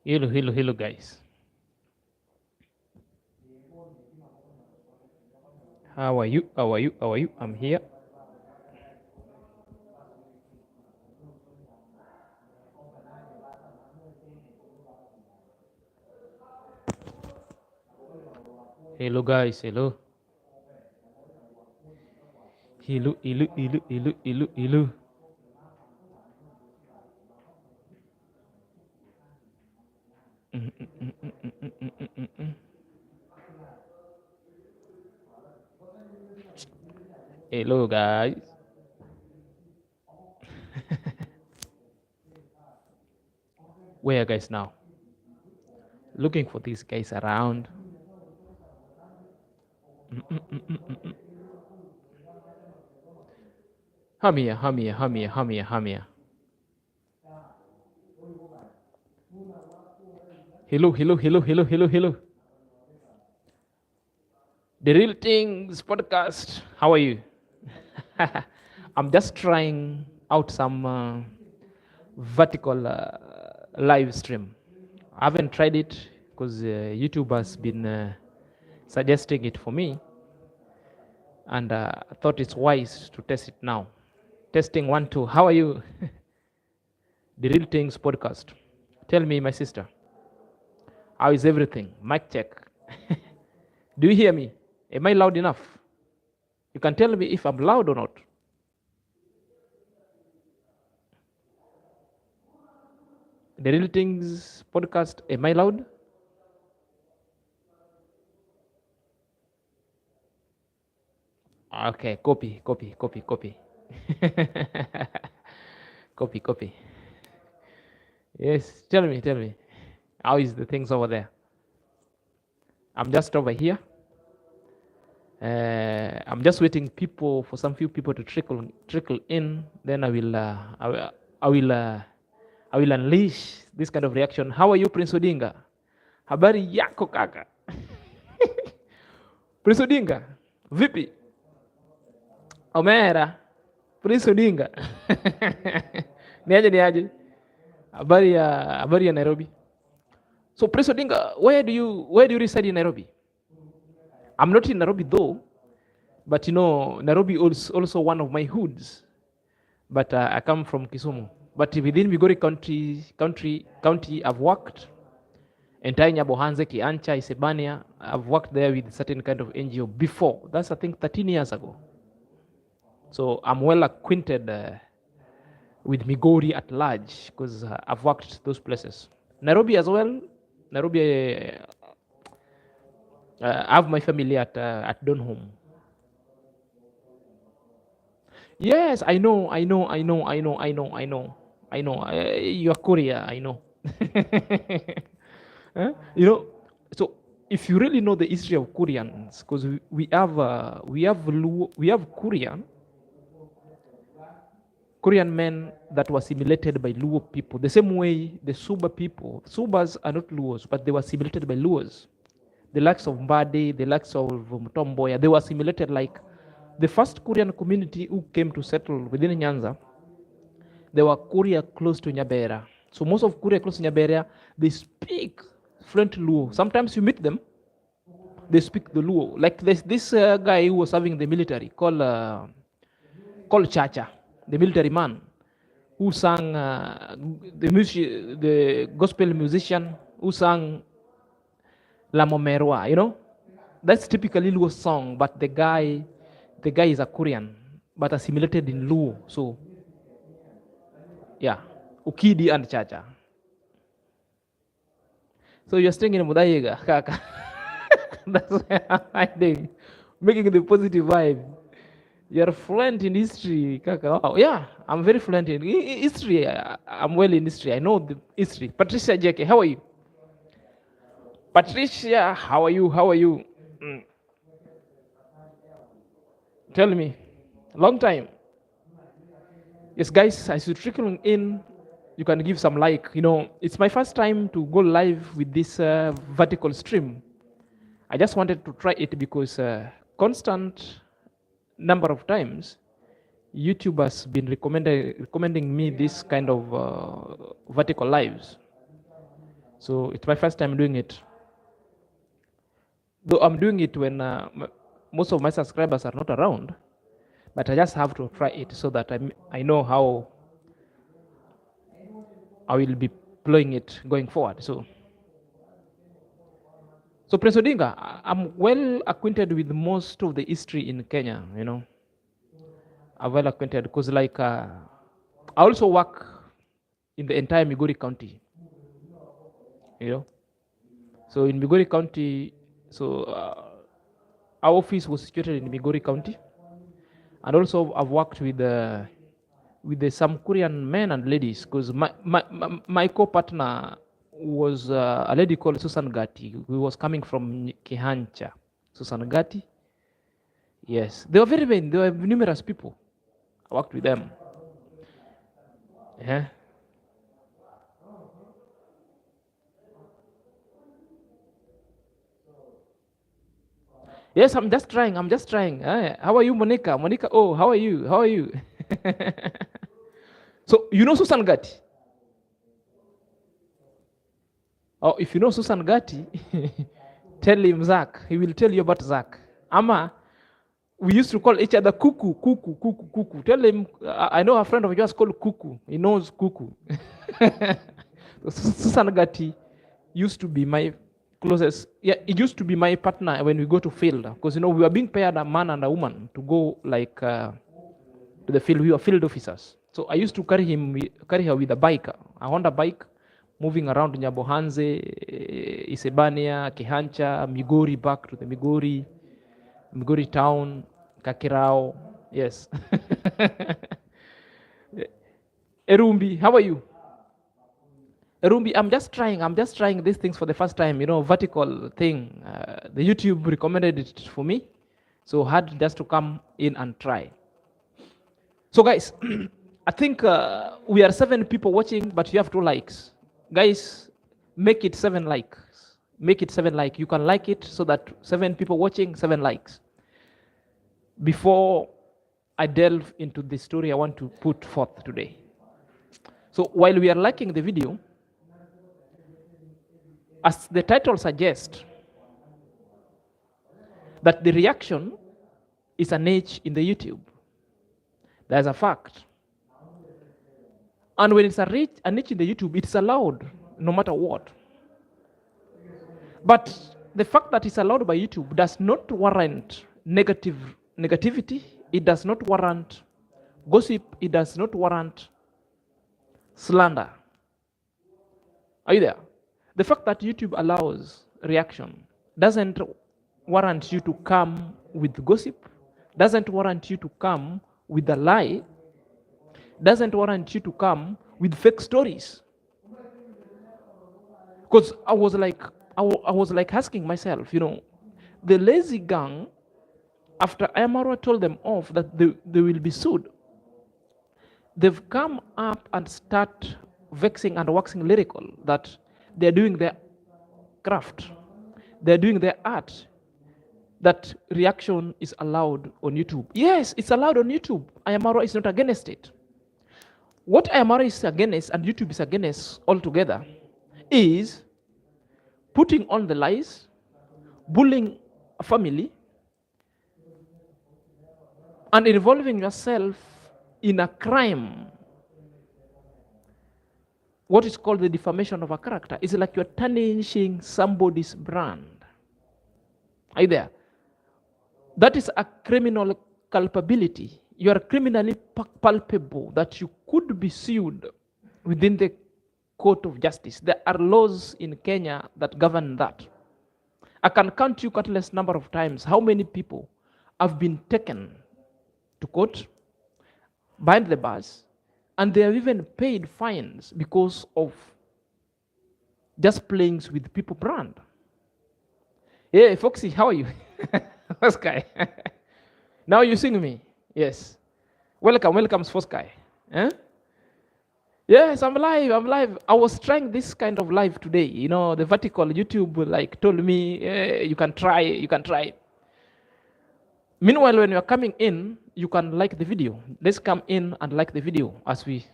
Hello, guys. How are you? I'm here. Hello, guys. Hello. Hello. Hello, guys. Where are guys now? Looking for these guys around. Hamia. Hello. The Real Things podcast. How are you? I'm just trying out some vertical live stream. I haven't tried it because YouTube has been suggesting it for me, and I thought it's wise to test it now. Testing 1 2. How are you? The Real Things podcast. Tell me, my sister, how is everything? Mic check. Do you hear me? Am I loud enough? You can tell me if I'm loud or not. The Real Things podcast, am I loud? Okay, copy. Copy. Yes, tell me. How is the things over there? I'm just over here. I'm just waiting for some few people to trickle in. Then I will unleash this kind of reaction. How are you, Prince Odinga? Habari yako kaka? Prince Odinga, vipi? Omera, Prince Odinga. Niaje. Habari ya Nairobi. So Prince Odinga, where do you reside in Nairobi? I'm not in Nairobi though, but Nairobi is also one of my hoods. But I come from Kisumu. But within Migori county, I've worked. Entire Nyabohanze, Kiancha, Isebania, I've worked there with a certain kind of NGO before. That's, I think, 13 years ago. So I'm well acquainted with Migori at large because I've worked those places. Nairobi as well. Nairobi, I have my family at Donholm. Yes, I know. You're Korea, I know. Huh? So if you really know the history of Koreans, because we have Korean men that were assimilated by Luo people, the same way the Suba people. Subas are not Luos, but they were assimilated by Luos. The likes of Mbade, the likes of Mutomboya, they were assimilated like the first Korean community who came to settle within Nyanza. They were Korea close to Nyabera. So most of Korea close to Nyabera, they speak fluent Luo. Sometimes you meet them, they speak the Luo. Like this guy who was serving the military called Chacha, the military man who sang the gospel musician who sang La Momerwa, That's typically Luo song, but the guy is a Korean, but assimilated in Luo. So, yeah, Ukidi and Chacha. So you're staying in Mudayega, Kaka. That's why I'm hiding, making the positive vibe. You're fluent in history, Kaka. Wow. Yeah, I'm very fluent in history. I'm well in history. I know the history. Patricia Jeke, how are you? Patricia, how are you? Tell me. Long time. Yes, guys, as you trickle in, you can give some like. It's my first time to go live with this vertical stream. I just wanted to try it because constant number of times YouTube has been recommending me this kind of vertical lives. So it's my first time doing it. Though I'm doing it when most of my subscribers are not around, but I just have to try it so that I know how I will be playing it going forward. So Prince Odinga, I'm well acquainted with most of the history in Kenya, you know. I'm well acquainted because like I also work in the entire Migori County, you know. So in Migori County, so our office was situated in Migori County, and also I've worked with the some Korean men and ladies, because my co-partner was a lady called Susan Gati, who was coming from Kihancha. Susan Gati, yes, they were very many. There were numerous people. I worked with them. Yeah. Yes, I'm just trying. How are you, Monica? Monica, oh, how are you? How are you? So, you know Susan Gati? Oh, if you know Susan Gati, tell him Zach. He will tell you about Zach. Ama, we used to call each other Kuku, Kuku, Kuku, Kuku. Tell him, I know a friend of yours called Kuku. He knows Kuku. Susan Gati used to be my closest, yeah, it used to be my partner when we go to field, because, you know, we were being paired, a man and a woman, to go like to the field. We were field officers. So I used to carry her with a bike, a Honda bike, moving around Nyabohanze, Isebania, Kihancha, Migori, back to the Migori town, Kakirao, yes. Erumbi, how are you? Erumbi, I'm just trying these things for the first time, you know, vertical thing. The YouTube recommended it for me, so I had just to come in and try. So guys, I think we are 7 people watching, but you have 2 likes. Guys, make it 7 likes. Make it 7 likes. You can like it so that 7 people watching, 7 likes. Before I delve into the story I want to put forth today. So while we are liking the video, as the title suggests, that the reaction is an age in the YouTube. There's a fact. And when it's an age in the YouTube, it's allowed no matter what. But the fact that it's allowed by YouTube does not warrant negativity. It does not warrant gossip. It does not warrant slander. Are you there? The fact that YouTube allows reaction doesn't warrant you to come with gossip, doesn't warrant you to come with a lie, doesn't warrant you to come with fake stories. Because I was like asking myself, you know, the lazy gang, after Amaro told them off that they will be sued, they've come up and start vexing and waxing lyrical that they're doing their craft, they're doing their art, that reaction is allowed on YouTube. Yes, it's allowed on YouTube. Ayamaro is not against it. What Ayamaro is against and YouTube is against altogether is putting on the lies, bullying a family, and involving yourself in a crime. What is called the defamation of a character is like you're tarnishing somebody's brand. Are you there? That is a criminal culpability. You are criminally culpable that you could be sued within the court of justice. There are laws in Kenya that govern that. I can count you countless number of times how many people have been taken to court, behind the bars, and they have even paid fines because of just playing with people brand. Hey, Foxy, how are you? First guy. Now you sing me. Yes. Welcome, first guy. Eh? Yes, I'm live. I was trying this kind of live today. You know, the vertical YouTube like told me, you can try. Meanwhile, when you're coming in, you can like the video. Let's come in and like the video as we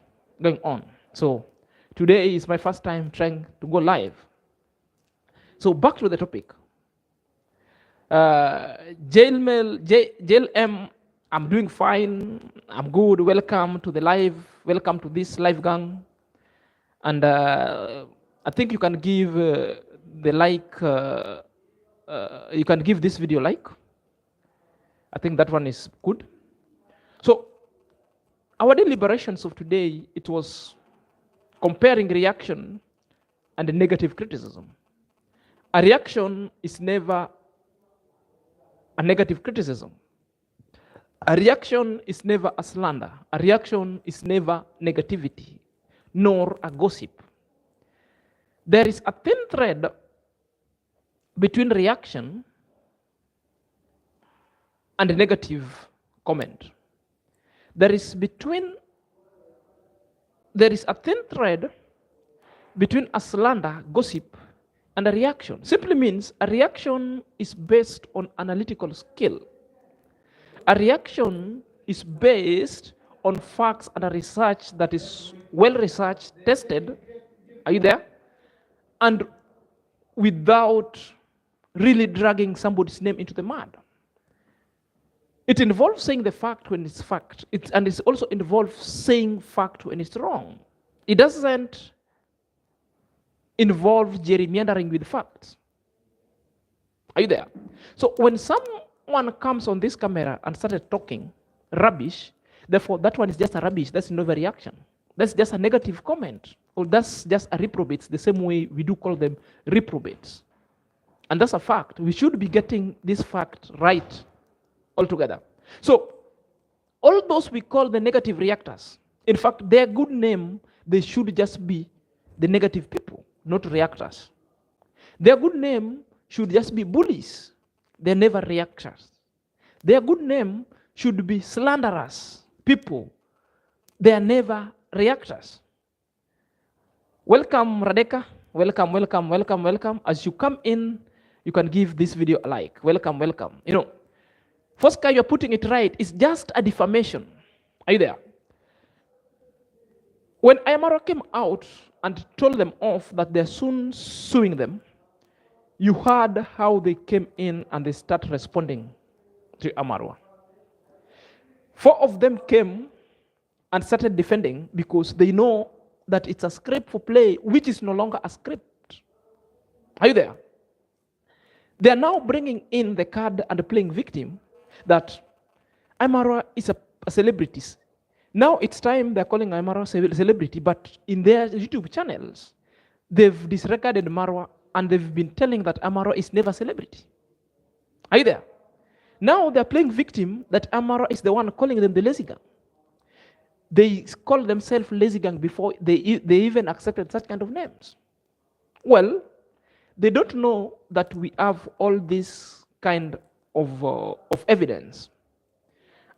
going on. So today is my first time trying to go live. So back to the topic. Jail M, I'm doing fine. I'm good. Welcome to the live. Welcome to this live gang. And I think you can give the like. You can give this video like. I think that one is good. So our deliberations of today, it was comparing reaction and negative criticism. A reaction is never a negative criticism. A reaction is never a slander. A reaction is never negativity, nor a gossip. There is a thin thread between reaction and a negative comment. There is a thin thread between a slander, gossip, and a reaction. Simply means a reaction is based on analytical skill. A reaction is based on facts and a research that is well researched, tested. Are you there? And without really dragging somebody's name into the mud. It involves saying the fact when it's fact, and it also involves saying fact when it's wrong. It doesn't involve gerrymandering with facts. Are you there? So when someone comes on this camera and started talking rubbish, therefore that one is just a rubbish, that's not a reaction. That's just a negative comment, or that's just a reprobate, the same way we do call them reprobates. And that's a fact. We should be getting this fact right altogether. So all those we call the negative reactors, in fact, their good name, they should just be the negative people, not reactors. Their good name should just be bullies. They're never reactors. Their good name should be slanderers, people. They are never reactors. Welcome, Radeka. Welcome, welcome, welcome, welcome. As you come in, you can give this video a like. Welcome, welcome. You know, first guy, you're putting it right. It's just a defamation. Are you there? When Amaro came out and told them off that they're soon suing them, you heard how they came in and they start responding to Amaro. 4 of them came and started defending because they know that it's a script for play, which is no longer a script. Are you there? They are now bringing in the card and playing victim that Amaro is a celebrity. Now it's time they're calling Amaro a celebrity, but in their YouTube channels, they've disregarded Marwa and they've been telling that Amaro is never a celebrity. Are you there? Now they're playing victim that Amaro is the one calling them the lazy gang. They call themselves lazy gang before they even accepted such kind of names. Well, they don't know that we have all this kind of evidence.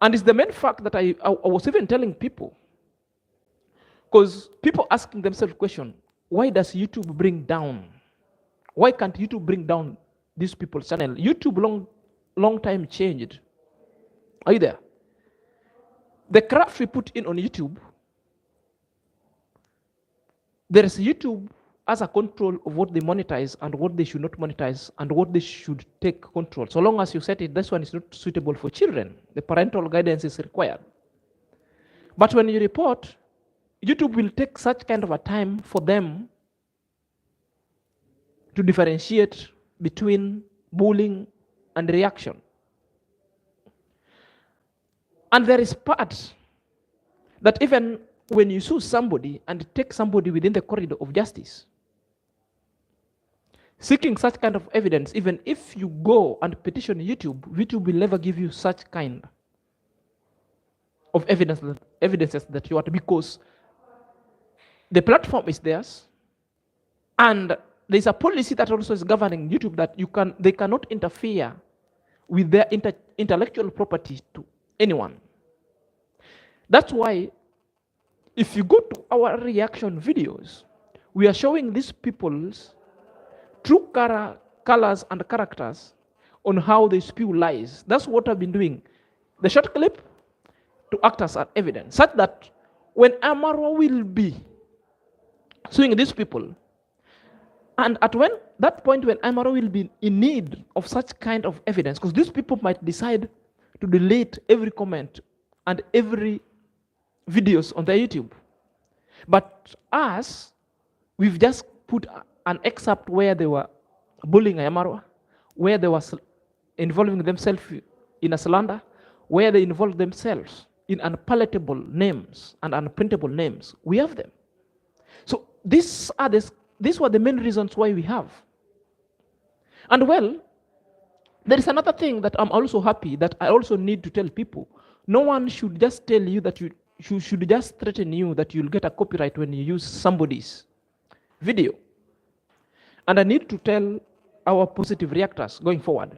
And it's the main fact that I was even telling people, because people asking themselves the question, why does YouTube bring down? Why can't YouTube bring down these people's channel? YouTube long time changed. Are you there? The craft we put in on YouTube, there is YouTube as a control of what they monetize and what they should not monetize and what they should take control. So long as you set it, this one is not suitable for children. The parental guidance is required. But when you report, YouTube will take such kind of a time for them to differentiate between bullying and reaction. And there is part that even when you sue somebody and take somebody within the corridor of justice, seeking such kind of evidence, even if you go and petition YouTube, YouTube will never give you such kind of evidences that you want, because the platform is theirs, and there's a policy that also is governing YouTube that they cannot interfere with their intellectual property to anyone. That's why if you go to our reaction videos, we are showing these people's true colors and characters on how they spew lies. That's what I've been doing. The short clip to act as an evidence, such that when Amaro will be suing these people, And at that point when MRO will be in need of such kind of evidence, because these people might decide to delete every comment and every videos on their YouTube. But us, we've just put an excerpt where they were bullying MRO, where they were involving themselves in a slander, where they involved themselves in unpalatable names and unprintable names. We have them. So these were the main reasons why we have. And well, there is another thing that I'm also happy that I also need to tell people. No one should just tell you that you should just threaten you that you'll get a copyright when you use somebody's video. And I need to tell our positive reactors going forward.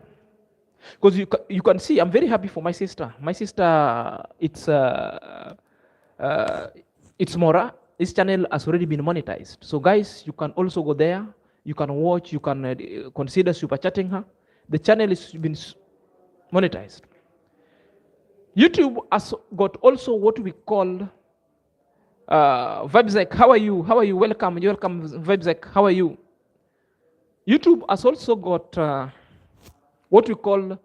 Because you can see, I'm very happy for my sister. My sister, it's Mora. This channel has already been monetized. So guys, you can also go there. You can watch. You can consider super chatting her. The channel has been monetized. YouTube has got also what we call Vibesec. How are you? How are you? Welcome. You're welcome, Vibesec. How are you? YouTube has also got what we call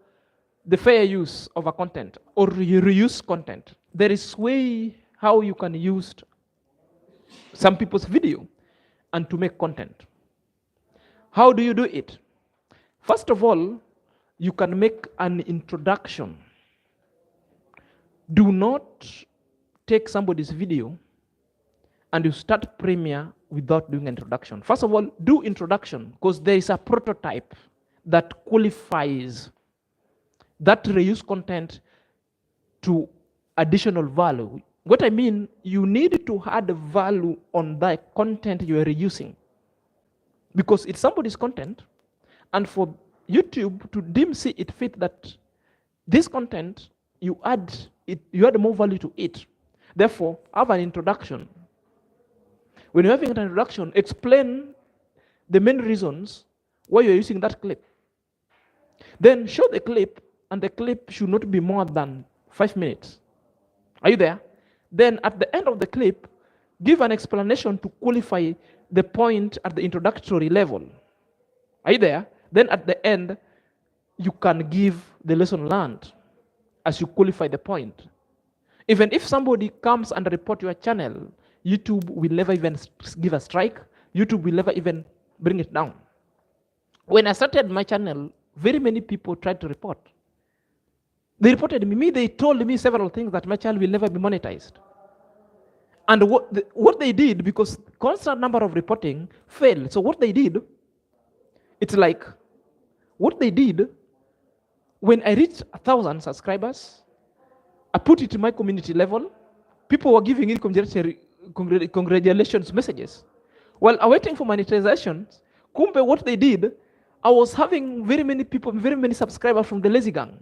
the fair use of a content or reuse content. There is way how you can use some people's video and to make content. How do you do it? First of all, you can make an introduction. Do not take somebody's video and you start premiere without doing introduction. First of all, do introduction because there is a prototype that qualifies that reuse content to additional value. What I mean, you need to add value on that content you are reusing because it's somebody's content, and for YouTube to see it fit that this content you add more value to it. Therefore, have an introduction. When you're having an introduction, explain the main reasons why you're using that clip. Then show the clip, and the clip should not be more than 5 minutes. Are you there? Then at the end of the clip, give an explanation to qualify the point at the introductory level. Are you there? Then at the end, you can give the lesson learned as you qualify the point. Even if somebody comes and report your channel, YouTube will never even give a strike. YouTube will never even bring it down. When I started my channel, very many people tried to report. They reported me. They told me several things that my channel will never be monetized. And what they did, because constant number of reporting failed. So what they did, it's like, what they did, when I reached 1,000 subscribers, I put it to my community level. People were giving it congratulations messages. While awaiting for monetization, kumbe what they did, I was having very many people, very many subscribers from the lazy gang,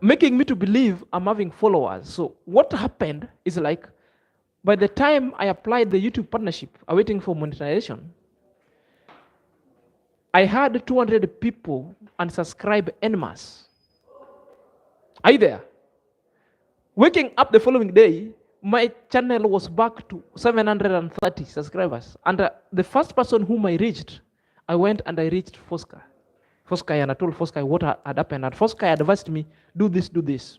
making me to believe I'm having followers. So what happened is like, by the time I applied the YouTube partnership, awaiting for monetization, I had 200 people unsubscribe en masse. Are you there? Waking up the following day, my channel was back to 730 subscribers. And the first person whom I reached, I went and I reached Fosca. And I told Fosca what had happened. And Fosca advised me, do this, do this.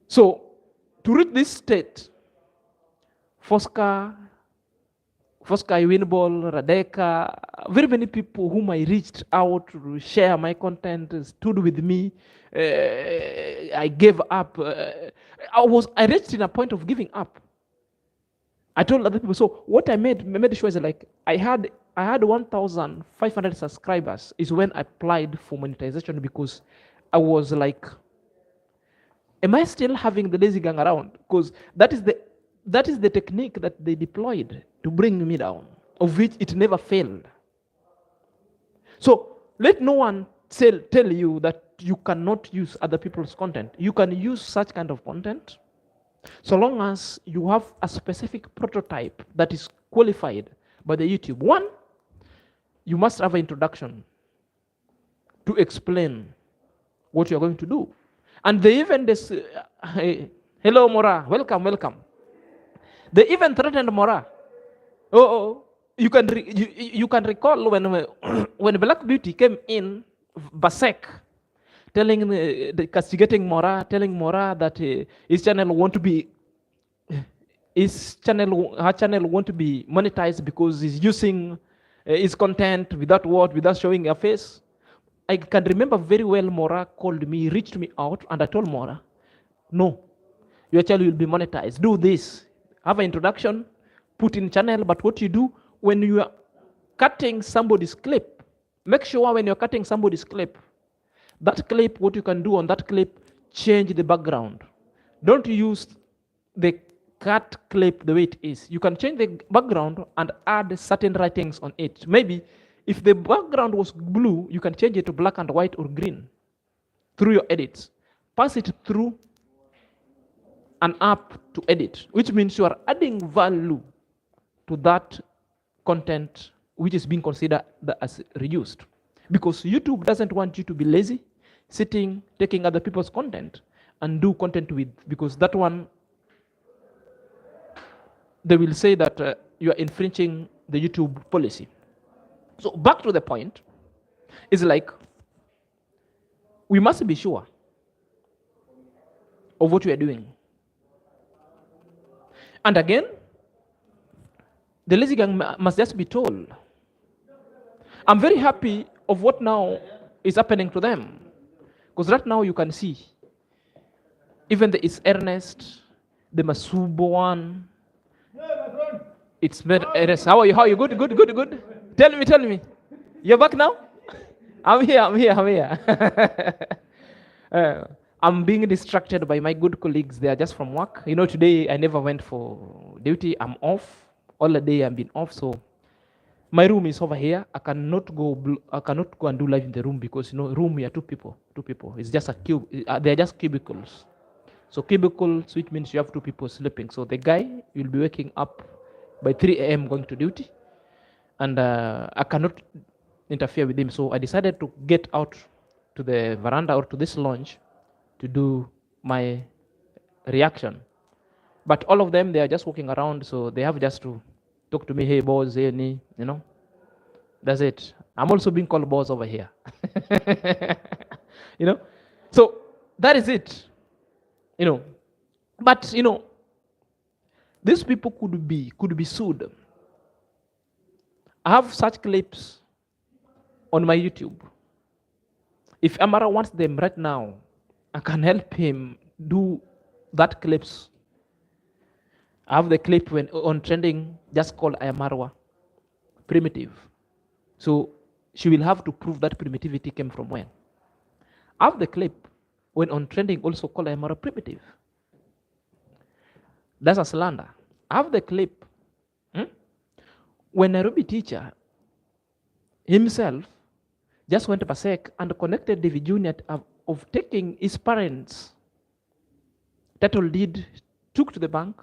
So, to reach this state, Fosca, Winball, Radeka, very many people whom I reached out to share my content, stood with me. I gave up. I reached in a point of giving up. I told other people. So what I made sure is like I had 1,500 subscribers is when I applied for monetization, because I was like, am I still having the lazy gang around? Because that is the technique that they deployed to bring me down, of which it never failed. So let no one tell you that you cannot use other people's content. You can use such kind of content so long as you have a specific prototype that is qualified by the YouTube. One, you must have an introduction to explain what you're going to do. And they even hello Mora, welcome. They even threatened Mora. you can you can recall when when Black Beauty came in Basek, telling castigating Mora, telling Mora that his channel want to be her channel want to be monetized because he's using his content without showing her face. I can remember very well Mora called me, reached me out, and I told Mora, no, your channel will be monetized. Do this. Have an introduction, put in channel, but what you do when you are cutting somebody's clip, make sure when you're cutting somebody's clip, that clip, what you can do on that clip, change the background. Don't use the cut clip the way it is. You can change the background and add certain writings on it. Maybe if the background was blue, you can change it to black and white or green through your edits. Pass it through an app to edit, which means you are adding value to that content which is being considered as reused. Because YouTube doesn't want you to be lazy, sitting, taking other people's content and do content with, because that one, they will say that you are infringing the YouTube policy. So back to the point, is like, we must be sure of what we are doing. And again, the lazy gang must just be told. I'm very happy of what now is happening to them. Because right now you can see, even the Is Ernest, the Masubo one, it's Ernest. How are you? How are you? Good, good, good, good. Tell me. You're back now? I'm here. I'm being distracted by my good colleagues. They are just from work. You know, today I never went for duty. I'm off. All the day I've been off. So my room is over here. I cannot go and do live in the room because, you know, room we are two people. It's just a cube. They are just cubicles. So cubicles, which means you have two people sleeping. So the guy will be waking up by 3 a.m. going to duty, and I cannot interfere with him. So I decided to get out to the veranda or to this lounge to do my reaction. But all of them, they are just walking around, so they have just to talk to me, hey boss, hey ni, you know. That's it. I'm also being called boss over here. You know. So that is it. You know. But you know, these people could be sued. I have such clips on my YouTube. If Amara wants them right now, I can help him do that clips. I have the clip when on trending, just called Ayamarwa primitive. So she will have to prove that primitivity came from when. I have the clip when on trending also called Ayamarwa primitive. That's a slander. I have the clip when Nairobi teacher himself just went to Pasek and connected David Jr. of taking his parents' title deed, took to the bank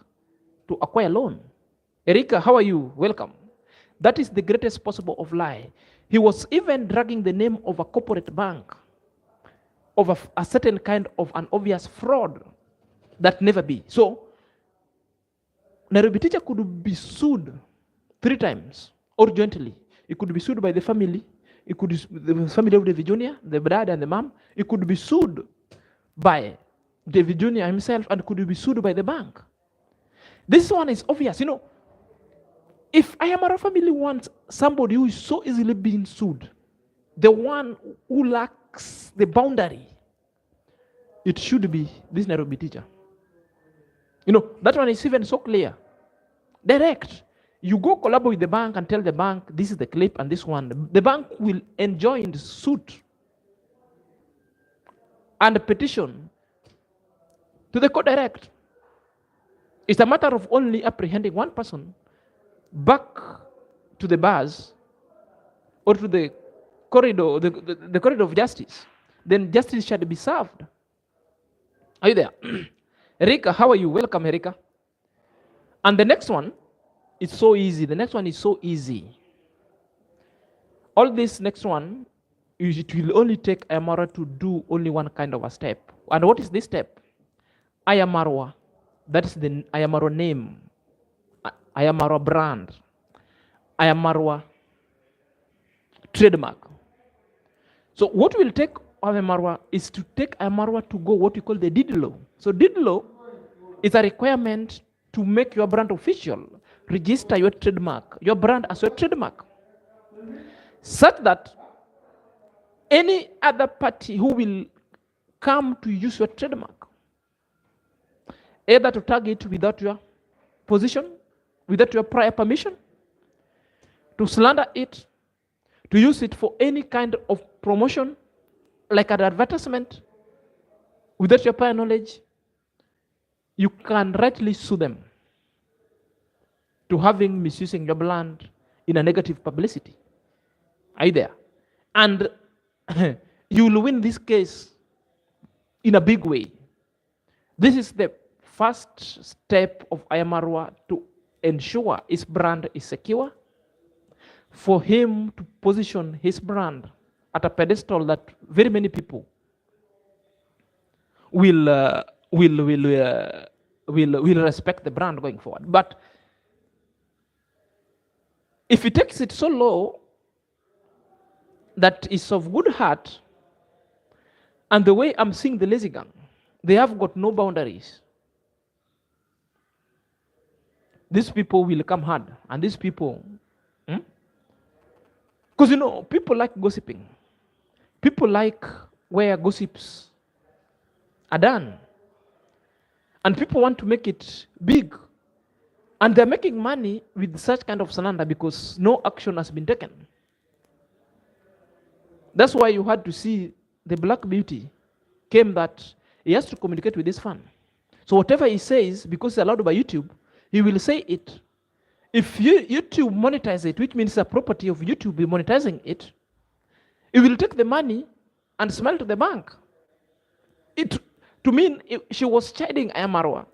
to acquire loan. Erika, how are you? Welcome. That is the greatest possible of lie. He was even dragging the name of a corporate bank, of a certain kind of an obvious fraud that never be. So Nairobi teacher could be sued 3 times or jointly. It could be sued by the family. It could be the family of David Jr., the dad and the mom. It could be sued by David Jr. himself, and could be sued by the bank. This one is obvious. You know, if Ayamara family wants somebody who is so easily being sued, the one who lacks the boundary, it should be this Nairobi teacher. You know, that one is even so clear. Direct. You go collaborate with the bank and tell the bank, this is the clip and this one. The bank will enjoin the suit and petition to the court direct. It's a matter of only apprehending one person back to the bars or to the corridor, the corridor of justice. Then justice shall be served. Are you there? Erika, how are you? Welcome, Erika. And the next one is so easy. The next one is so easy. All this next one, it will only take Ayamara to do only one kind of a step. And what is this step? Ayamarwa. That is the Ayamarwa name. Ayamarwa brand. Ayamarwa trademark. So what will take Ayamarwa is to take Ayamarwa to go what we call the deed law. So deed law is a requirement to make your brand official, register your trademark, your brand as your trademark, such that any other party who will come to use your trademark, either to tag it without your position, without your prior permission, to slander it, to use it for any kind of promotion, like an advertisement, without your prior knowledge, you can rightly sue them to having misusing your brand in a negative publicity. Are you there? And you will win this case in a big way. This is the first step of Ayamarwa to ensure his brand is secure, for him to position his brand at a pedestal that very many people will respect the brand going forward. But if he takes it so low that is of good heart, and the way I'm seeing the lazy gang, they have got no boundaries. These people will come hard, and these people, because you know, people like gossiping. People like where gossips are done. And people want to make it big. And they're making money with such kind of slander because no action has been taken. That's why you had to see the Black Beauty came that he has to communicate with his fan. So whatever he says, because it's allowed by YouTube, he will say it. If YouTube monetize it, which means the property of YouTube be monetizing it, it will take the money and smile to the bank. To mean she was chiding Ayamarwa.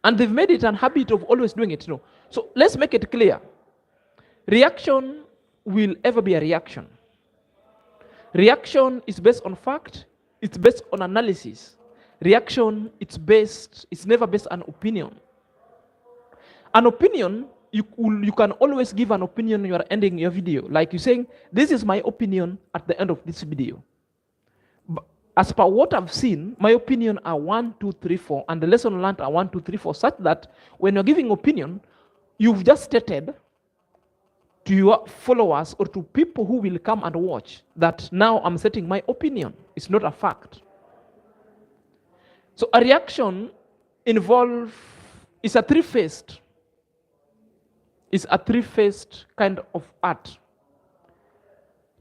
And they've made it a habit of always doing it. So let's make it clear. Reaction will ever be a reaction. Reaction is based on fact. It's based on analysis. Reaction, it's never based on opinion. An opinion, you can always give an opinion when you are ending your video. Like you're saying, this is my opinion at the end of this video. But as per what I've seen, my opinion are 1, 2, 3, 4, and the lesson learned are 1, 2, 3, 4, such that when you're giving opinion, you've just stated to your followers or to people who will come and watch that now I'm setting my opinion. It's not a fact. So a reaction is a three-phased. It's a three-phased kind of art.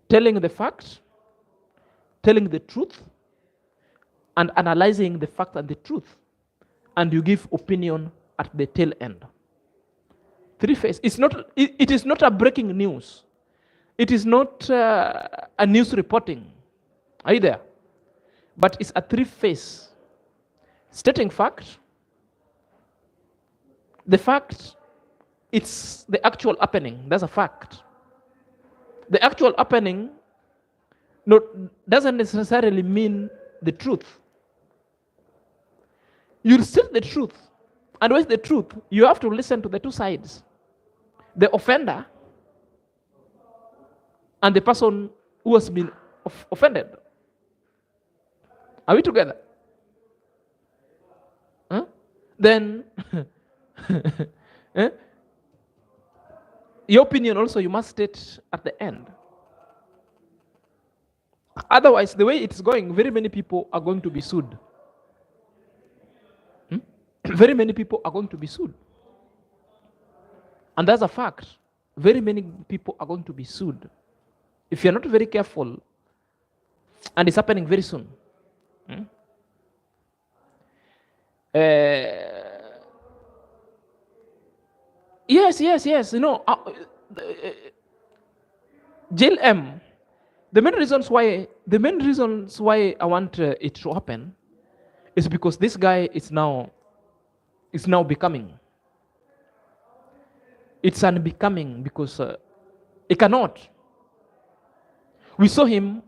Telling the fact, telling the truth, and analyzing the fact and the truth. And you give opinion at the tail end. Three-phase. It is not a breaking news. It is not a news reporting. Are you there? But it's a three-phase. Stating fact. The fact, it's the actual happening. That's a fact. The actual happening doesn't necessarily mean the truth. You state the truth. And with the truth, you have to listen to the two sides. The offender and the person who has been offended. Are we together? Huh? Then, your opinion also you must state at the end. Otherwise, the way it's going, very many people are going to be sued. Very many people are going to be sued. And that's a fact. Very many people are going to be sued. If you're not very careful, and it's happening very soon. Yes. You know, Jail M. The main reasons why I want it to happen is because this guy is now becoming. It's unbecoming because he cannot. We saw him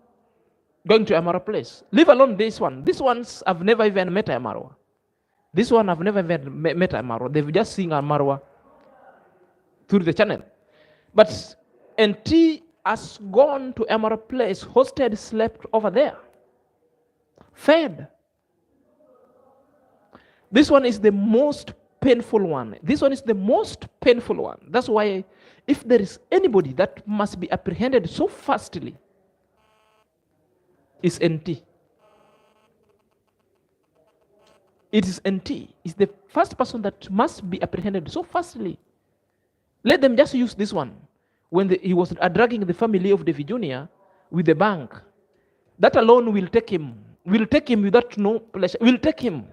going to Amara place. Leave alone this one. These ones I've never even met Amara. This one I've never even met Amara. They've just seen Amara through the channel. But NT has gone to Emerald Place, hosted, slept over there, fed. This one is the most painful one. This one is the most painful one. That's why if there is anybody that must be apprehended so fastly, it's NT. It is NT. It's the first person that must be apprehended so fastly. Let them just use this one. When he was dragging the family of David Jr. with the bank, that alone will take him. Will take him without no pleasure. Will take him.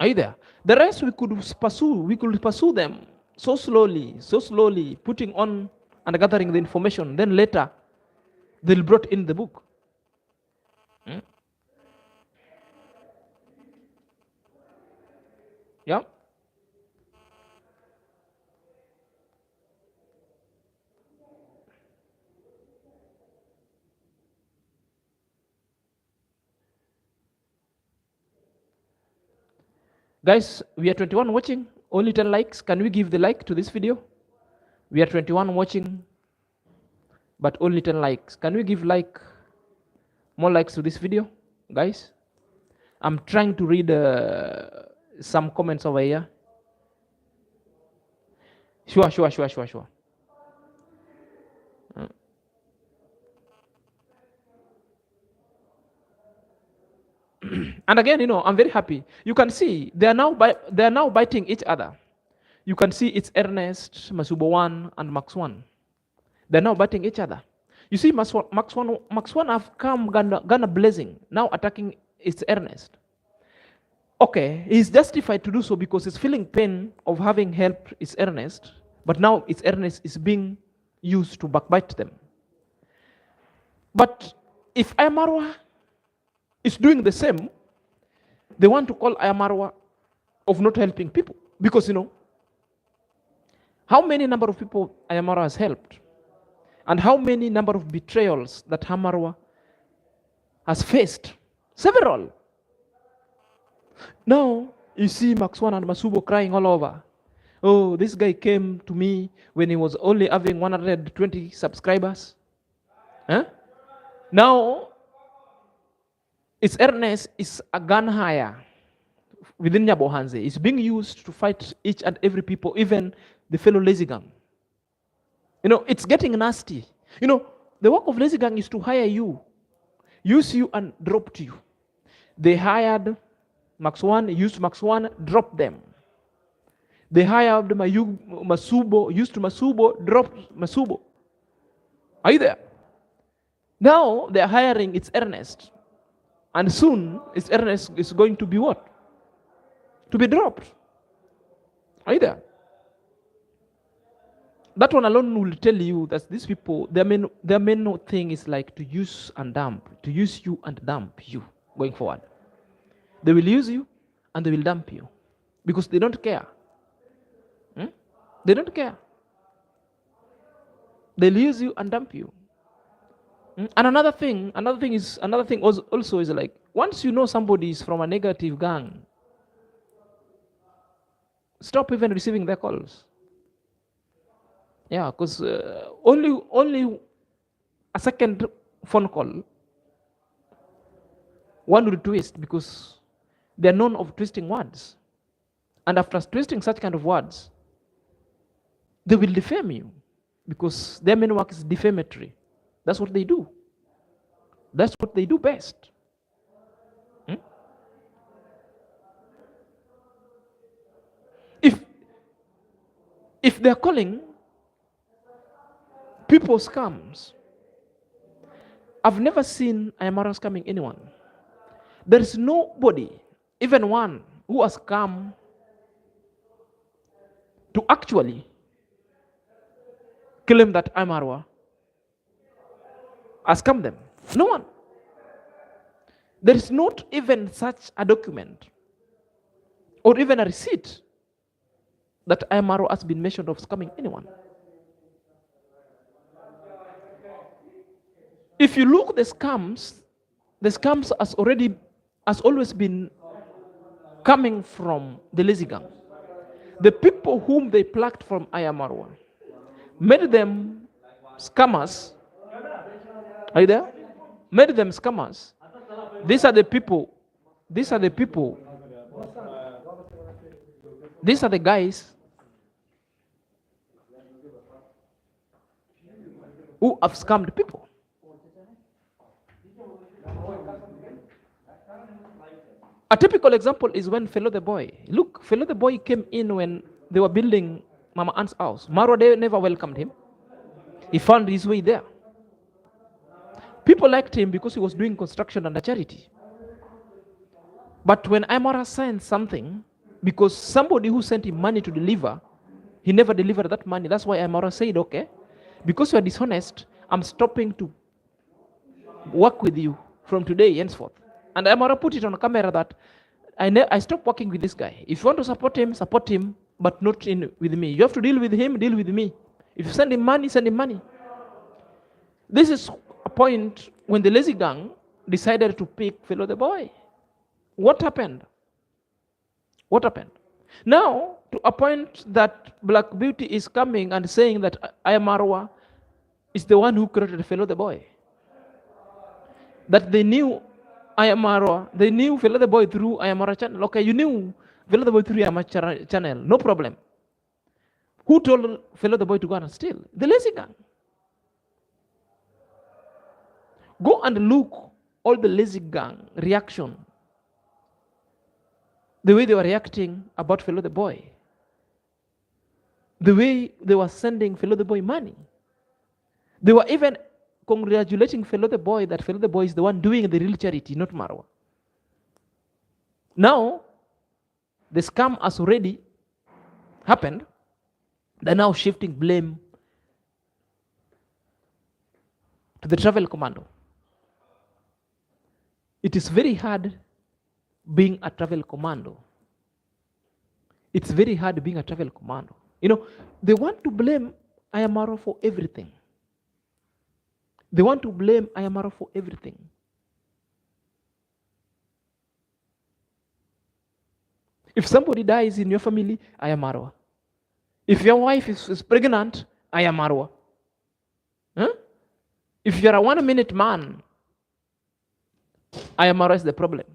Are you there? The rest we could pursue them so slowly, putting on and gathering the information. Then later, they'll brought in the book. Yeah. Guys, we are 21 watching, only 10 likes. Can we give the like to this video? We are 21 watching, but only 10 likes. Can we give more likes to this video, guys? I'm trying to read some comments over here. Sure. And again, I'm very happy. You can see they are now biting each other. You can see it's Ernest, Masubo 1, and Max 1. They're now biting each other. You see, Max 1 have come Ghana blazing, now attacking it's Ernest. Okay, he's justified to do so because he's feeling pain of having helped it's Ernest, but now it's Ernest is being used to backbite them. But if Ayamarwa is doing the same, they want to call Ayamarwa of not helping people. Because, how many number of people Ayamarwa has helped? And how many number of betrayals that Ayamarwa has faced? Several. Now, you see Max 1 and Masubo crying all over. Oh, this guy came to me when he was only having 120 subscribers. Huh? Now, it's Ernest is a gun hire within Nyabohanze. It's being used to fight each and every people, even the fellow lazy gang. It's getting nasty. The work of lazy gang is to hire you, use you and drop to you. They hired Max 1, used Max 1, dropped them. They hired Masubo, used Masubo, dropped Masubo. Are you there? Now they're hiring it's Ernest. And soon, it's Ernest is going to be what? To be dropped. Are you there? That one alone will tell you that these people, their main thing is like to use and dump, to use you and dump you going forward. They will use you and they will dump you because they don't care. They don't care. They'll use you and dump you. And another thing also is like, once you know somebody is from a negative gang, stop even receiving their calls. Yeah, because only a second phone call, one will twist because they're known of twisting words. And after twisting such kind of words, they will defame you because their main work is defamatory. That's what they do. That's what they do best. If they're calling people scams, I've never seen Ayamarwa scamming anyone. There is nobody, even one, who has come to actually claim that Ayamarwa has scammed them. No one. There is not even such a document or even a receipt that Ayamarwa has been mentioned of scamming anyone. If you look at the scams has always been coming from the lazy gang. The people whom they plucked from Ayamarwa made them scammers. Are you there? Made them scammers. These are the people. These are the people. These are the guys who have scammed people. A typical example is when Fellow the Boy. Look, Fellow the Boy came in when they were building Mama Ant's house. Marwa never welcomed him. He found his way there. People liked him because he was doing construction under charity. But when Amara sent something, because somebody who sent him money to deliver, he never delivered that money. That's why Amara said, okay, because you are dishonest, I'm stopping to work with you from today henceforth. And Amara put it on camera that I stopped working with this guy. If you want to support him, but not with me. You have to deal with him, deal with me. If you send him money, send him money. This is a point when the lazy gang decided to pick Fellow the Boy. What happened? What happened? Now, to a point that Black Beauty is coming and saying that Ayamarwa is the one who created Fellow the Boy. That they knew Ayamarwa, they knew Fellow the Boy through Ayamarwa channel. Okay, you knew Fellow the Boy through Ayamarwa channel, no problem. Who told Fellow the Boy to go and steal? The lazy gang. Go and look all the lazy gang reaction. The way they were reacting about Fellow the Boy. The way they were sending Fellow the Boy money. They were even congratulating Fellow the Boy that Fellow the Boy is the one doing the real charity, not Marwa. Now, the scam has already happened. They're now shifting blame to the travel commando. It is very hard being a travel commando. It's very hard being a travel commando. You know, they want to blame Ayamaro for everything. They want to blame Ayamaro for everything. If somebody dies in your family, Ayamaro. If your wife is pregnant, Ayamaro. Huh? If you're a 1 minute man, Ayamaro is the problem.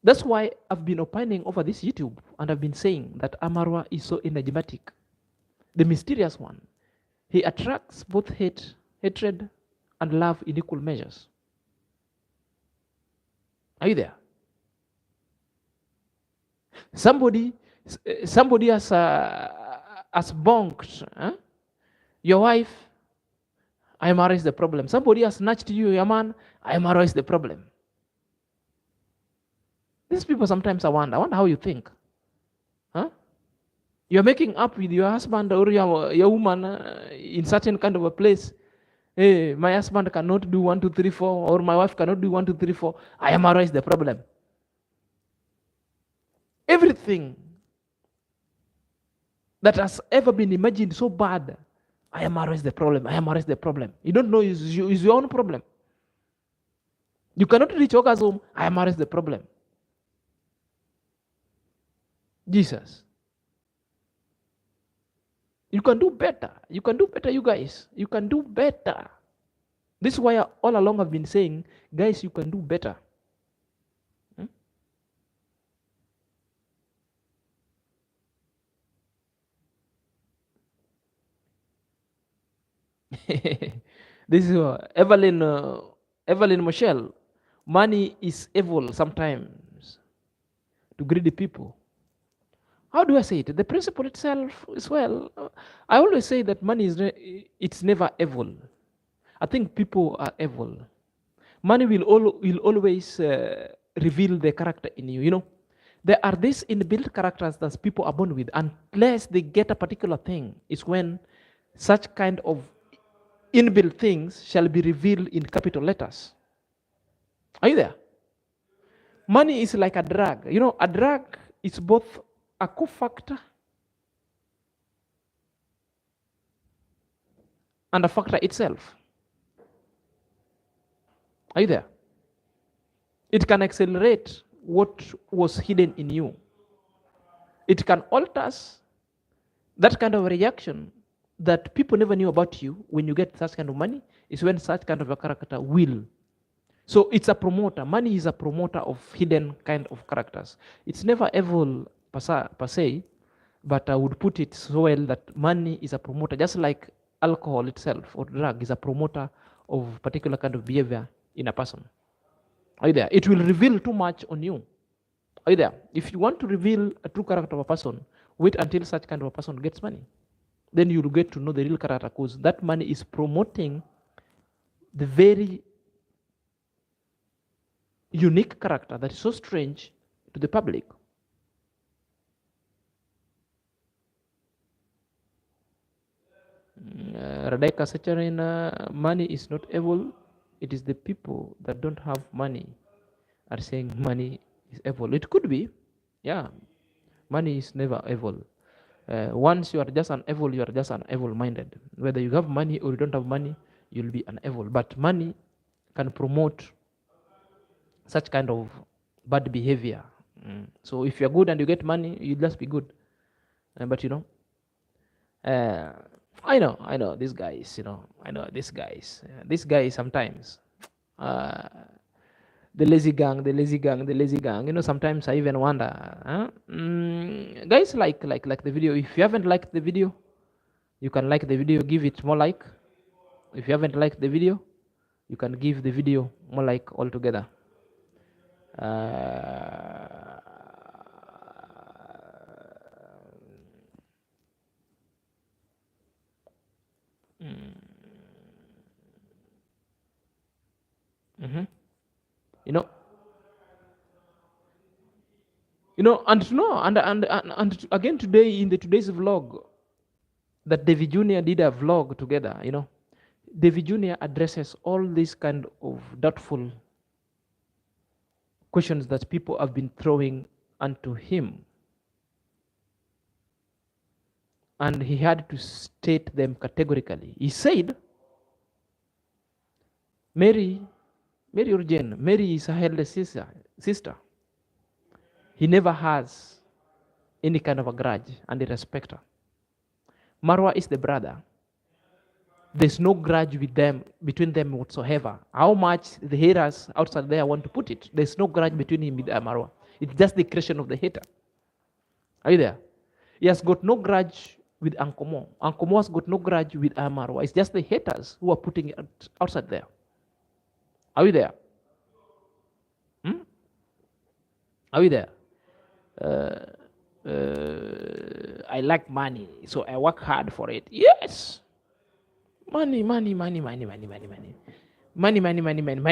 That's why I've been opining over this YouTube and I've been saying that Amarwa is so enigmatic. The mysterious one. He attracts both hatred, and love in equal measures. Are you there? Somebody has bonked your wife. Ayamaro is the problem. Somebody has snatched you, your man. Ayamaro is the problem. These people sometimes I wonder how you think. Huh? You're making up with your husband or your woman in certain kind of a place. Hey, my husband cannot do 1, 2, 3, 4, or my wife cannot do 1, 2, 3, 4. Ayamaro is the problem. Everything that has ever been imagined so bad, Ayamaro is the problem. Ayamaro is the problem. You don't know is your own problem. You cannot reach orgasm. Ayamaro is the problem. Jesus. You can do better. You can do better, you guys. You can do better. This is why all along I've been saying, guys, you can do better. This is Evelyn Michelle. Money is evil sometimes to greedy people. How do I say it? The principle itself is, well, I always say that money it's never evil. I think people are evil. Money will always reveal the character in you. You know, there are these inbuilt characters that people are born with. Unless they get a particular thing, is when such kind of inbuilt things shall be revealed in capital letters. Are you there? Money is like a drug. You know, a drug is both a cofactor and a factor itself. Are you there? It can accelerate what was hidden in you. It can alter that kind of reaction that people never knew about you. When you get such kind of money, is when such kind of a character will. So it's a promoter. Money is a promoter of hidden kind of characters. It's never evil per se, but I would put it so well that money is a promoter, just like alcohol itself or drug is a promoter of particular kind of behavior in a person. Are you there? It will reveal too much on you. Are you there? If you want to reveal a true character of a person, wait until such kind of a person gets money. Then you'll get to know the real character, because that money is promoting the very unique character that is so strange to the public. Radhika Sacharin, money is not evil. It is the people that don't have money are saying money is evil. It could be, yeah. Money is never evil. Once you are just an evil, you are just an evil-minded. Whether you have money or you don't have money, you'll be an evil. But money can promote such kind of bad behavior. So if you're good and you get money, you'll just be good. But you know, I know these guys, I know these guys. These guys sometimes, the lazy gang. Sometimes I even wonder, guys like the video. If you haven't liked the video, you can like the video, give it more like. If you haven't liked the video, you can give the video more like altogether. And again today in today's vlog that David Jr. did a vlog together, David Jr. addresses all these kind of doubtful questions that people have been throwing onto him. And he had to state them categorically. He said, Mary or Jane, Mary is her elder sister. He never has any kind of a grudge and he respects her. Marwa is the brother. There's no grudge between them whatsoever. How much the haters outside there want to put it, there's no grudge between him and Marwa. It's just the creation of the hater. Are you there? He has got no grudge with Ankomo. Ankomo has got no grudge with Marwa. It's just the haters who are putting it outside there. Are we there? Are we there? I like money, so I work hard for it. Yes. Money,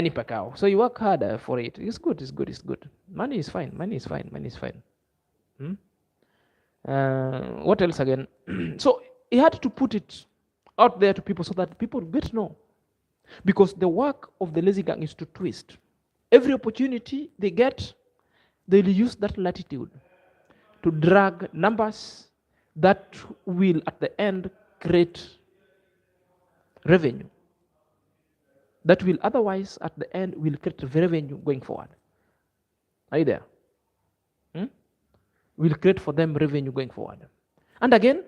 pekao. So you work hard for it. It's good. Money is fine. What else again? So he had to put it out there to people so that people get to know. Because the work of the lazy gang is to twist. Every opportunity they get, they'll use that latitude to drag numbers that will at the end create revenue. That will otherwise at the end will create revenue going forward. Are you there? Will create for them revenue going forward. And again,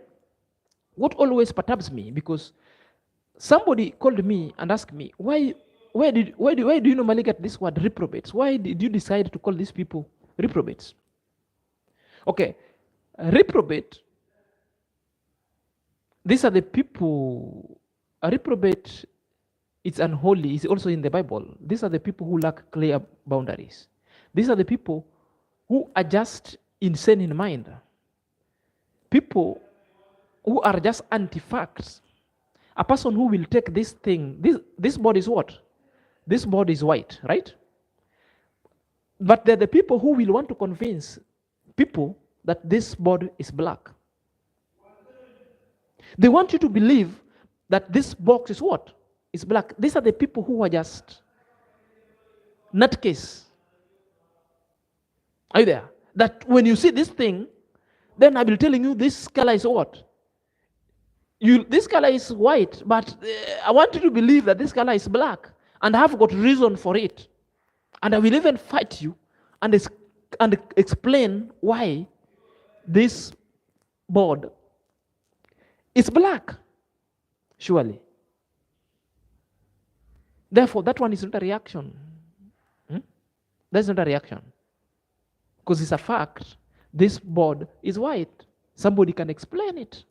what always perturbs me, because somebody called me and asked me, why do you normally get this word reprobates? Why did you decide to call these people reprobates? Okay, reprobate, these are the people, a reprobate, it's unholy, it's also in the Bible. These are the people who lack clear boundaries. These are the people who are just insane in mind. People who are just anti-facts. A person who will take this thing, this board is what? This board is white, right? But they're the people who will want to convince people that this board is black. They want you to believe that this box is what? It's black. These are the people who are just nutcase. Are you there? That when you see this thing, then I will be telling you this color is what? This color is white, but I want you to believe that this color is black. And I have got reason for it. And I will even fight you and and explain why this board is black. Surely. Therefore, that one is not a reaction. That's not a reaction. Because it's a fact. This board is white. Somebody can explain it.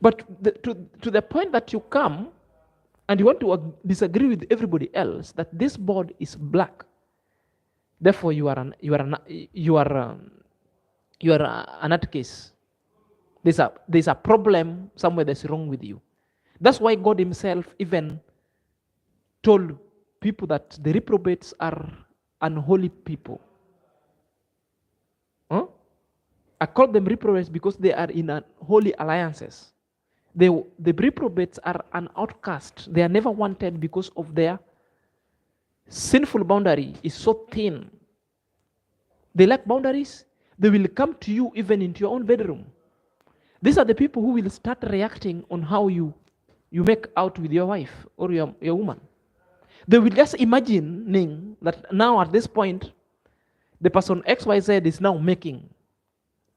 But to the point that you come and you want to disagree with everybody else that this board is black, therefore you are an case. There's a problem somewhere that's wrong with you. That's why God himself even told people that the reprobates are unholy people. I call them reprobates because they are in unholy alliances. The reprobates are an outcast. They are never wanted because of their sinful boundary is so thin. They lack boundaries. They will come to you even into your own bedroom. These are the people who will start reacting on how you make out with your wife or your woman. They will just imagining that now at this point, the person XYZ is now making.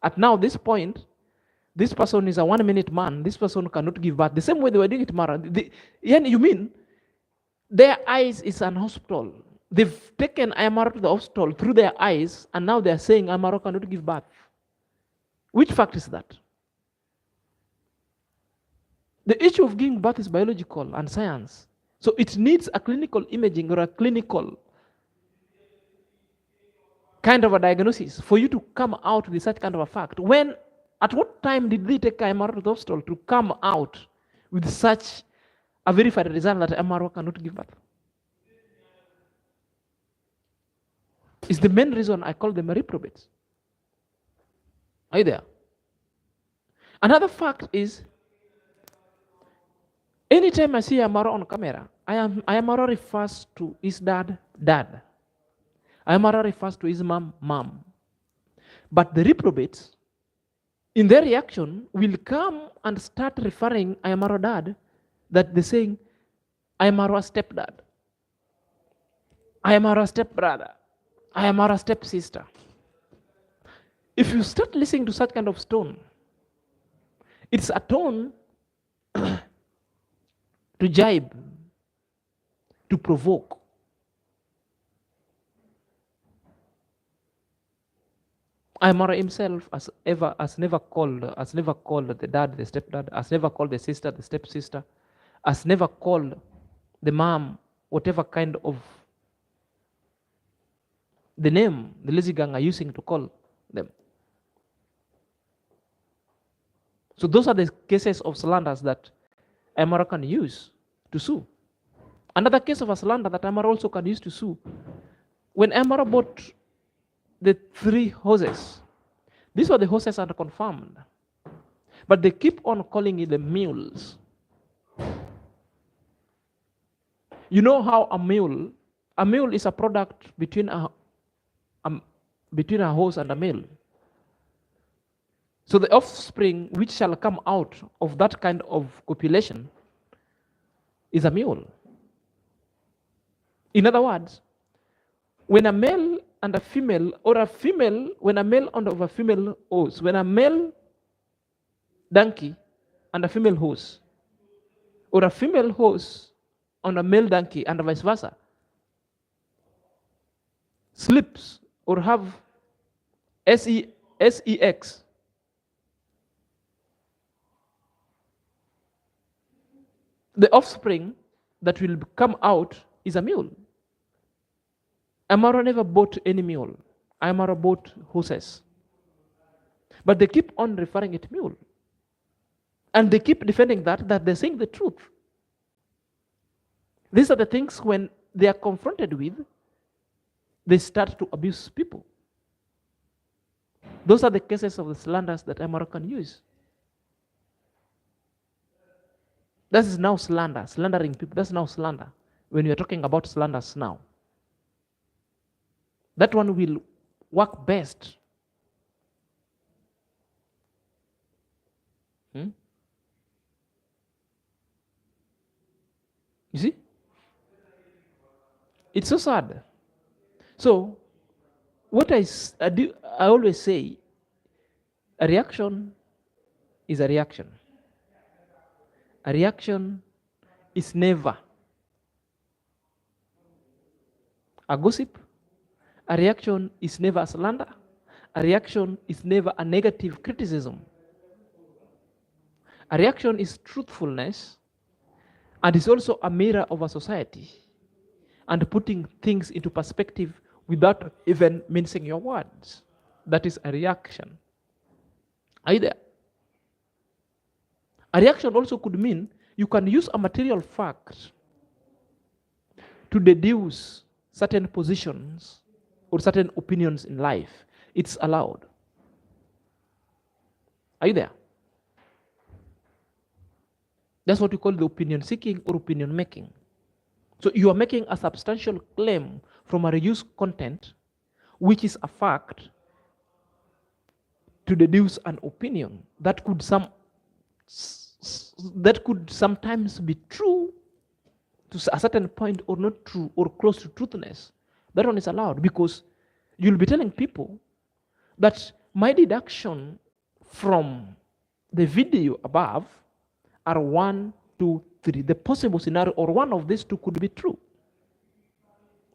At now this point, this person is a 1 minute man. This person cannot give birth. The same way they were doing it, Mara. You mean their eyes is an hospital. They've taken Ayamaro to the hospital through their eyes, and now they're saying Ayamaro cannot give birth. Which fact is that? The issue of giving birth is biological and science. So it needs a clinical imaging or a clinical kind of a diagnosis for you to come out with such kind of a fact. At what time did they take Ayamaro to the hospital to come out with such a verified result that Ayamaro cannot give birth? It's the main reason I call them reprobates. Are you there? Another fact is, anytime I see Ayamaro on camera, Ayamaro refers to his dad. Ayamaro refers to his mom. But the reprobates, in their reaction, will come and start referring Ayamaro dad, that they're saying, Ayamaro stepdad, Ayamaro stepbrother, Ayamaro stepsister. If you start listening to such kind of tone, it's a tone to jibe, to provoke. Ayamaro himself has never called the dad the stepdad, has never called the sister the stepsister, has never called the mom whatever kind of the name the lazy gang are using to call them. So those are the cases of slanders that Ayamaro can use to sue. Another case of a slander that Ayamaro also can use to sue, when Ayamaro bought the 3 horses, these were the horses that are confirmed, but they keep on calling it the mules. You know how a mule is a product between a horse and a male. So the offspring which shall come out of that kind of copulation is a mule. In other words, when a male and a female, or a female, when a male and of a female horse, when a male donkey and a female horse, or a female horse on a male donkey and vice versa, sleeps or have sex, the offspring that will come out is a mule. Ayamaro never bought any mule. Ayamaro bought horses. But they keep on referring it mule. And they keep defending that they're saying the truth. These are the things when they are confronted with, they start to abuse people. Those are the cases of the slanders that Ayamaro can use. That is now slander, slandering people. That's now slander. When you're talking about slanders now, that one will work best. You see? It's so sad. So, what I always say, a reaction is a reaction. A reaction is never a gossip. A reaction is never a slander. A reaction is never a negative criticism. A reaction is truthfulness, and is also a mirror of a society and putting things into perspective without even mincing your words. That is a reaction. Are you there? A reaction also could mean you can use a material fact to deduce certain positions or certain opinions in life. It's allowed. Are you there? That's what we call the opinion seeking or opinion making. So you are making a substantial claim from a reduced content, which is a fact, to deduce an opinion that could sometimes be true to a certain point, or not true, or close to truthness. That one is allowed, because you'll be telling people that my deduction from the video above are 1, 2, 3. The possible scenario, or one of these two, could be true.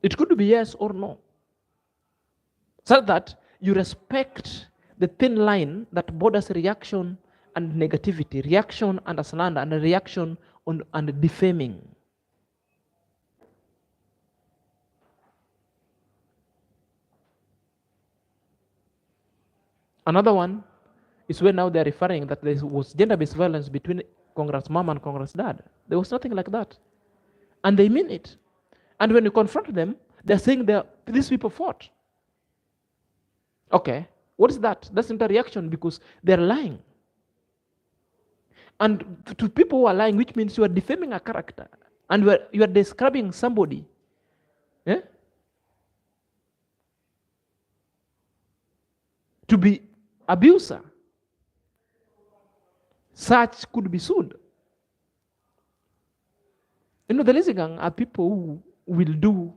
It could be yes or no. So that you respect the thin line that borders reaction and negativity, reaction and a slander, and a reaction on and defaming. Another one is where now they're referring that there was gender-based violence between Congress mom and Congress dad. There was nothing like that. And they mean it. And when you confront them, they're saying these people fought. Okay, what is that? That's not a reaction, because they're lying. And to people who are lying, which means you are defaming a character, and you are describing somebody. Eh? To be abuser. Such could be sued. You know, the lazy gang are people who will do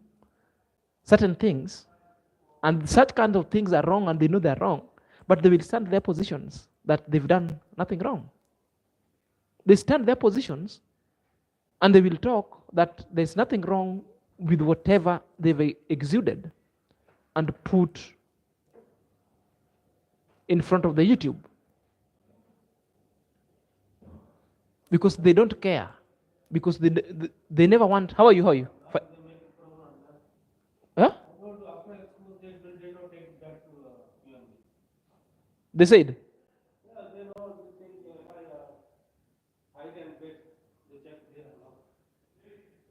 certain things, and such kind of things are wrong, and they know they're wrong, but they will stand their positions that they've done nothing wrong. They stand their positions, and they will talk that there's nothing wrong with whatever they've exuded and put in front of the YouTube, because they don't care, because they never want. How are you? Huh? They said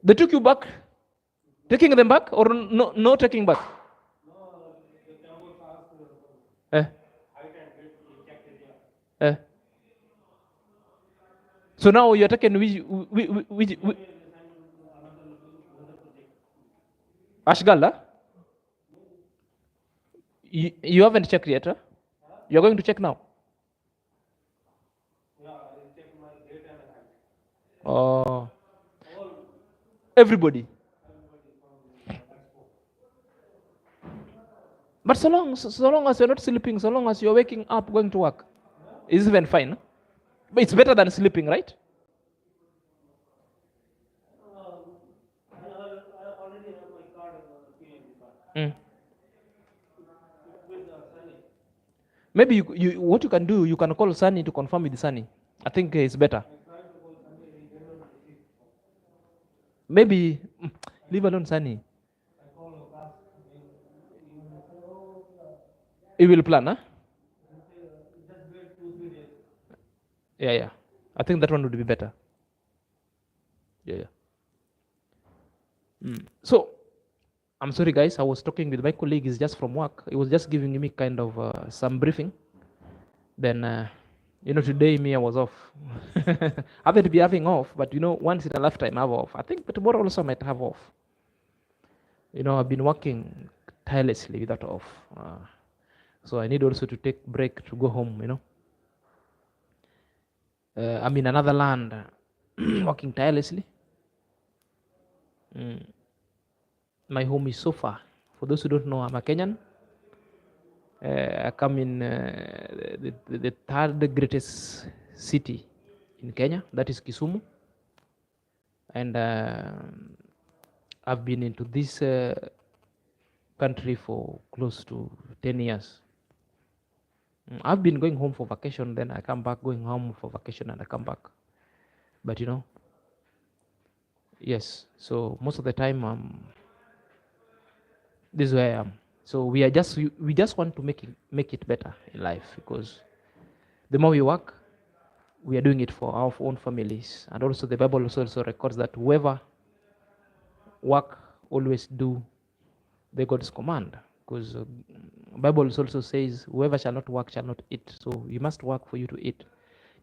they took you back, taking them back, or no taking back? So now you're taking which Ashgala? You haven't checked yet, huh? You're going to check now? Oh. Everybody. But so long as you're not sleeping, so long as you're waking up, going to work, it's even fine. Huh? But it's better than sleeping, right? Maybe what you can do, you can call Sunny to confirm with Sunny. I think it's better. Maybe leave alone Sunny. He will plan, huh? Yeah. I think that one would be better. Yeah. So, I'm sorry guys, I was talking with my colleague, he's just from work. He was just giving me kind of some briefing. Then, today I was off. I haven't been having off, but once in a lifetime I have off. I think tomorrow also I might have off. I've been working tirelessly without off. So I need also to take break to go home, I'm in another land, working tirelessly. My home is so far. For those who don't know, I'm a Kenyan. I come in the third greatest city in Kenya, that is Kisumu, and I've been into this country for close to 10 years. I've been going home for vacation, then I come back, going home for vacation, and I come back. But yes, so most of the time, this is where I am. So we just want to make it better in life, because the more we work, we are doing it for our own families. And also the Bible also records that whoever work always do the God's command, because Bible also says whoever shall not work shall not eat. So you must work for you to eat.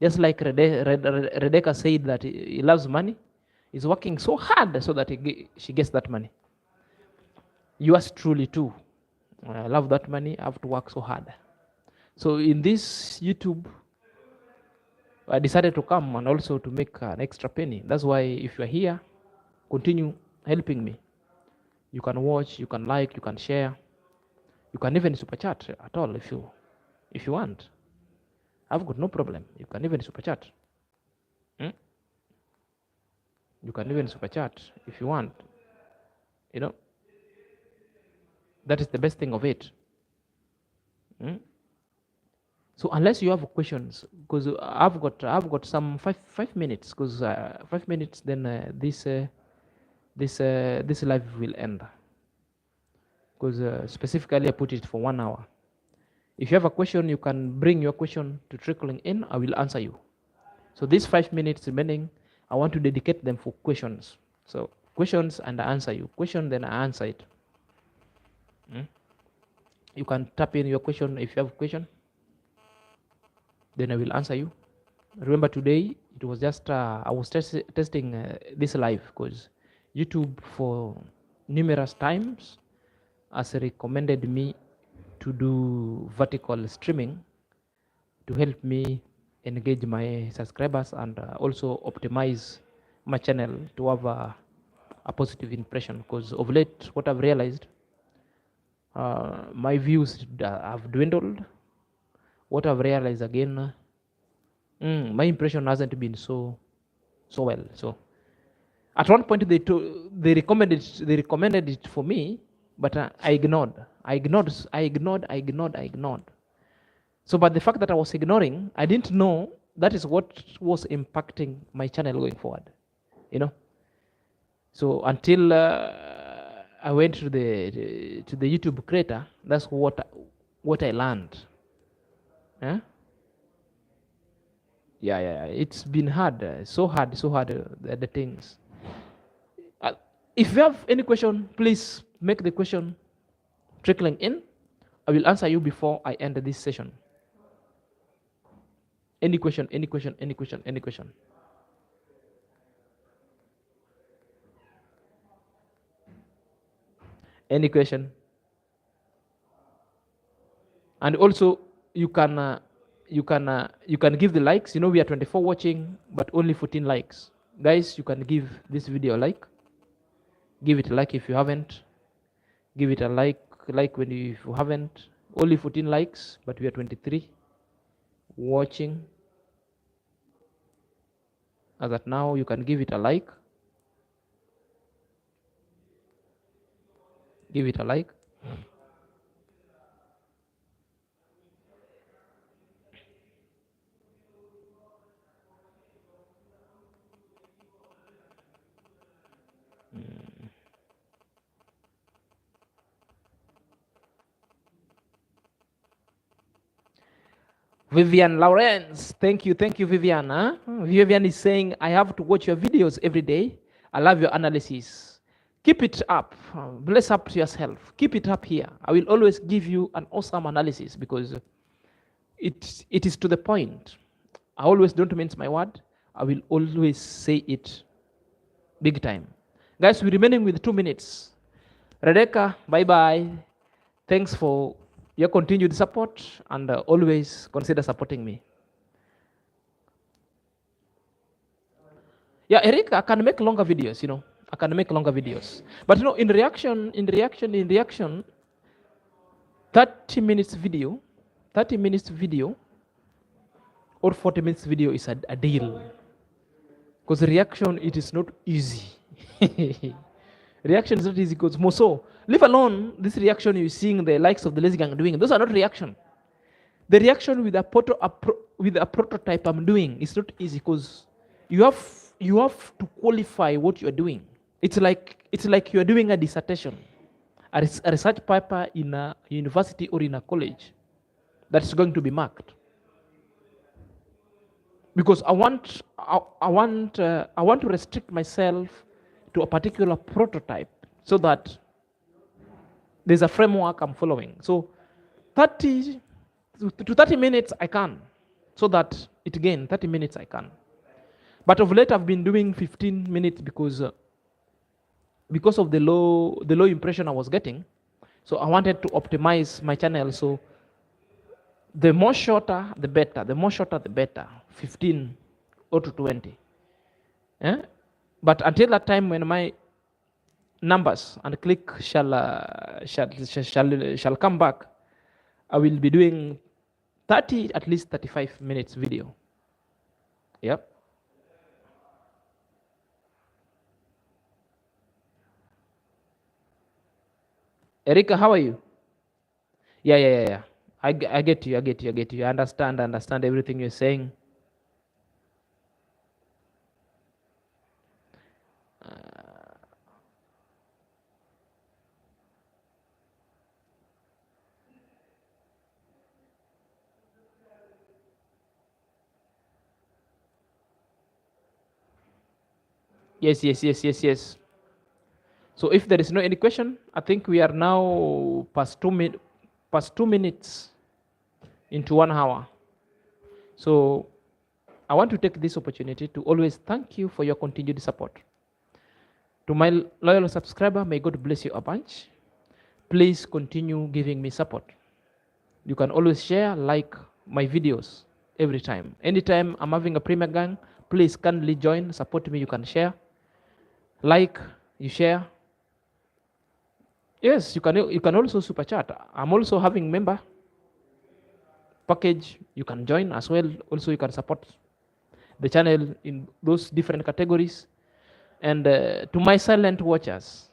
Just like Rebecca said that he loves money, he's working so hard so that she gets that money. Yours truly too. I love that money. I have to work so hard. So in this YouTube, I decided to come and also to make an extra penny. That's why if you're here, continue helping me. You can watch, you can like, you can share, you can even super chat at all if you want. I've got no problem. You can even super chat. You can even super chat if you want. That is the best thing of it. So unless you have questions, because I've got some 5 minutes, because 5 minutes, then this live will end, because specifically I put it for 1 hour. If you have a question, you can bring your question to trickling in. I will answer you. So these 5 minutes remaining, I want to dedicate them for questions. So questions, and I answer you. Question, then I answer it. You can tap in your question if you have a question. Then I will answer you. Remember today, it was just, I was testing this live, because YouTube for numerous times has recommended me to do vertical streaming to help me engage my subscribers and also optimize my channel to have a positive impression, because of late, what I've realized, my views have dwindled. What I've realized again, my impression hasn't been so well. So at one point they recommended it for me, but I ignored. So but the fact that I was ignoring, I didn't know that is what was impacting my channel going forward. So until I went to the YouTube creator, that's what I learned. Yeah, it's been hard, so hard, the things. If you have any question, please make the question trickling in. I will answer you before I end this session. Any question. Any question? Any question? And also you can give the likes. We are 24 watching, but only 14 likes. Guys, you can give this video a like. Give it a like if you haven't. Give it a like when if you haven't. Only 14 likes, but we are 23 watching. As at now, you can give it a like. Give it a like. Vivian Lawrence, thank you, Vivian. Vivian is saying, I have to watch your videos every day. I love your analysis. Keep it up. Bless up to yourself. Keep it up here. I will always give you an awesome analysis, because it is to the point. I always don't mince my word. I will always say it big time. Guys, we're remaining with 2 minutes. Rebecca, bye-bye. Thanks for your continued support, and always consider supporting me. Yeah, Eric, I can make longer videos, I can make longer videos. But in reaction, 30 minutes video, 30 minutes video or 40 minutes video is a deal. Because reaction, it is not easy. Reaction is not easy because more so. Leave alone this reaction you're seeing the likes of the lazy gang doing. Those are not reaction. The reaction with a prototype I'm doing is not easy because you have to qualify what you're doing. It's like you're doing a dissertation, a research paper in a university or in a college that's going to be marked. Because I want to restrict myself to a particular prototype so that there's a framework I'm following. So 30 to 30 minutes I can, so that it again 30 minutes I can. But of late I've been doing 15 minutes because of the low impression I was getting. So I wanted to optimize my channel. So the more shorter, the better. The more shorter, the better. 15 or to 20. Yeah? But until that time, when my numbers and click shall come back, I will be doing 30, at least 35 minutes video. Yep. Erika, how are you? Yeah. I get you. I understand everything you're saying. Yes. So if there is no any question, I think we are now past 2 minutes into 1 hour. So I want to take this opportunity to always thank you for your continued support. To my loyal subscriber, may God bless you a bunch. Please continue giving me support. You can always share, like my videos every time. Anytime I'm having a Premier Gang, please kindly join, support me. You can share, like, you share. Yes, you can also super chat. I'm also having member package. You can join as well. Also, you can support the channel in those different categories. And to my silent watchers,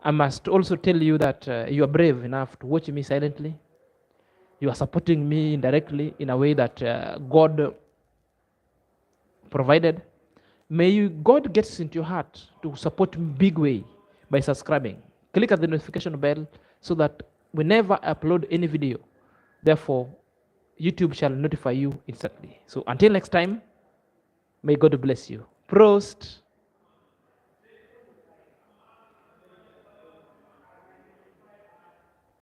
I must also tell you that you are brave enough to watch me silently. You are supporting me indirectly in a way that God provided. May God gets into your heart to support me big way by subscribing. Click at the notification bell so that whenever I upload any video, therefore, YouTube shall notify you instantly. So until next time, may God bless you. Prost.